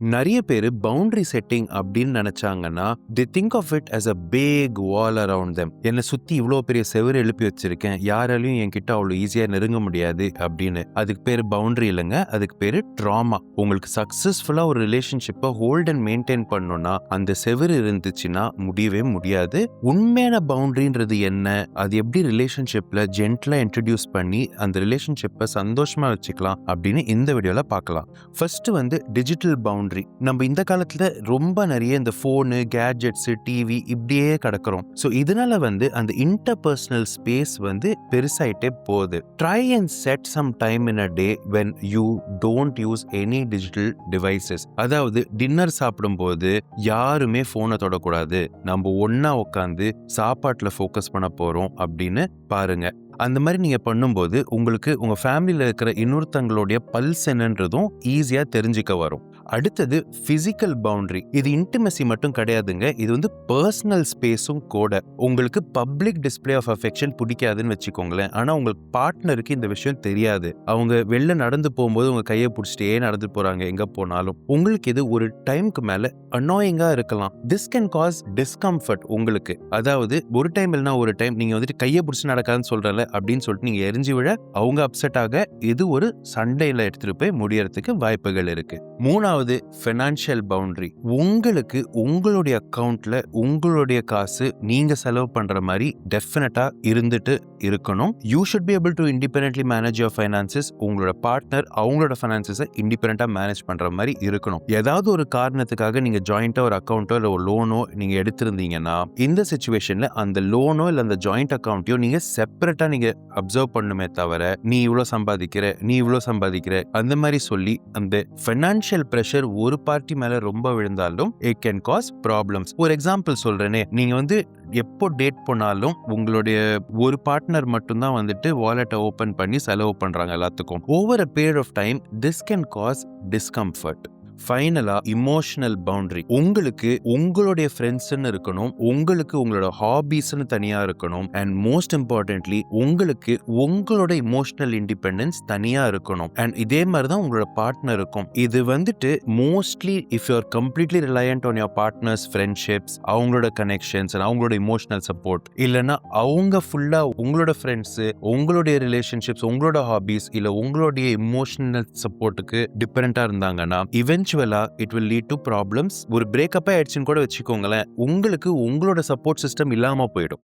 நிறைய பேர் boundary setting அப்படின்னு நினைச்சாங்கன்னா they think of it as a big wall around them. என்னை சுத்தி இவ்வளோ பெரிய செவுரு எழுப்பி வச்சிருக்கேன், யாராலையும் என்கிட்ட அவ்வளோ ஈஸியா நெருங்க முடியாது அப்படின்னு. அதுக்கு பேரு பவுண்டரி இல்லைங்க, அதுக்கு பேரு ட்ராமா. உங்களுக்கு சக்சஸ்ஃபுல்லா ஒரு ரிலேஷன்ஷிப்பை ஹோல்ட் அண்ட் மெயின்டைன் பண்ணணும்னா அந்த செவுரு இருந்துச்சுன்னா முடியவே முடியாது. உண்மையான பவுண்டரின்றது என்ன, அது எப்படி ரிலேஷன்ஷிப்ல ஜென்ட்லா இன்ட்ரடியூஸ் பண்ணி அந்த ரிலேஷன்ஷிப்பை சந்தோஷமா வச்சுக்கலாம் அப்படின்னு இந்த வீடியோல பார்க்கலாம். First digital boundary. நம்ம இந்த காலத்துல ரொம்ப நிறைய இந்த போனு, கேட்ஜெட்ஸ், டிவி இப்படியே கிடக்கிறோம். ஸோ இதனால அந்த இன்டர்பர்சனல் ஸ்பேஸ் பெருசாயிட்டே போகுது. Try and set some time in a day when you don't use any digital devices. அதாவது டின்னர் சாப்பிடும்போது யாருமே போனை தொடக்கூடாது, நம்ம ஒன்னா உட்காந்து சாப்பாட்டுல ஃபோக்கஸ் பண்ண போறோம் அப்படின்னு பாருங்க. அந்த மாதிரி நீங்க பண்ணும்போது உங்களுக்கு உங்க ஃபேமிலியில இருக்கிற இன்னொருத்தங்களுடைய பல்ஸ் என்னன்றதும் ஈஸியா தெரிஞ்சுக்க வரும். அடுத்தது பிசிக்கல் பவுண்டரி. இது இன்டிமசி மட்டும் கிடையாதுங்க, இது பர்சனல் ஸ்பேஸும் கூட. உங்களுக்கு பப்ளிக் டிஸ்பிளே ஆஃப் அஃபெக்ஷன் பிடிக்காதுன்னு வச்சுக்கோங்களேன், ஆனா உங்க பார்ட்னருக்கு இந்த விஷயம் தெரியாது. அவங்க வெளில நடந்து போகும்போது உங்க கையை பிடிச்சிட்டே நடந்து போறாங்க எங்க போனாலும். உங்களுக்கு இது ஒரு டைம்க்கு மேல அனாயிங்கா இருக்கலாம். திஸ் கேன் காஸ் டிஸ்கம்ஃபர்ட் உங்களுக்கு. அதாவது ஒரு டைம் இல்லைன்னா ஒரு டைம் நீங்க கையை பிடிச்சி நடக்காதுன்னு சொல்றல அப்படின்னு சொல்லிட்டு நீங்க எரிஞ்சு விழ அவங்க அப்செட் ஆக இது ஒரு சண்டையில எடுத்துட்டு போய் முடியறதுக்கு வாய்ப்புகள் இருக்கு. மூணாவது ஃபைனான்சியல் பவுண்டரி. உங்களுக்கு உங்களுடைய அக்கவுண்ட்ல உங்களுடைய காசு நீங்க செலவு பண்ற மாதிரி டெஃபினட்டா இருந்துட்டு இருக்கணும். You should be able to independently manage your finances. உங்களோட பார்ட்னர் அவங்களோட ஃபைனான்சஸை இண்டிபெண்டண்டா மேனேஜ் பண்ற மாதிரி இருக்கணும். ஏதாவது ஒரு காரணத்துக்காக நீங்க ஜாயிண்டா ஒரு அக்கௌண்ட்டோ இல்லை ஒரு லோனோ நீங்க எடுத்திருந்தீங்கன்னா இந்த சிச்சுவேஷன்ல அந்த லோனோ இல்லை அந்த ஜாயிண்ட் அக்கௌண்ட்டையோ நீங்க செப்பரேட்டா நீங்க அப்சர்வ் பண்ணுமே தவிர நீ இவ்வளவு சம்பாதிக்கிற அந்த மாதிரி சொல்லி அந்த ஃபைனான்சியல் பிரஷர் ஒரு பார்ட்டி மேல ரொம்ப விழுந்தாலும் இட் கேன் காஸ் ப்ராப்ளம்ஸ். ஒரு எக்ஸாம்பிள் சொல்றேனே, நீங்க எப்போ டேட் போனாலும் உங்களுடைய ஒரு பார்ட்னர் மட்டும்தான் வாலெட்டை ஓபன் பண்ணி செலவு பண்றாங்க எல்லாத்துக்கும். Over a period of time this can cause discomfort. ஃபைனலா இமோஷனல் பவுண்டரி. உங்களுக்கு உங்களுடைய ஃப்ரெண்ட்ஸ்ன்னு இருக்கணும், உங்களுக்கு உங்களோட ஹாபீஸ்ன்னு தனியா இருக்கணும், அண்ட் மோஸ்ட் இம்பார்ட்டன்ட்லி உங்களுக்கு உங்களோட இமோஷனல் இண்டிபெண்டன்ஸ் தனியா இருக்கணும். அண்ட் இதே மாதிரி தான் உங்களோட பார்ட்னர் இருக்கும். இது mostly if you are completely reliant on your partners friendships, அவங்களோட கனெக்ஷன்ஸ், அவங்களோட இமோஷனல் சப்போர்ட், இல்லைன்னா அவங்க ஃபுல்லா உங்களோட ஃப்ரெண்ட்ஸ், உங்களுடைய ரிலேஷன்ஷிப்ஸ், உங்களோட ஹாபீஸ், இல்ல உங்களுடைய இமோஷனல் சப்போர்ட்டுக்கு டிபெண்டா இருந்தாங்கன்னா it will lead to problems. ஒரு பிரேக்கப் ஆயிடுச்சுன்னு கூட வச்சுக்கோங்களேன், உங்களுக்கு உங்களோட சப்போர்ட் சிஸ்டம் இல்லாம போயிடும்.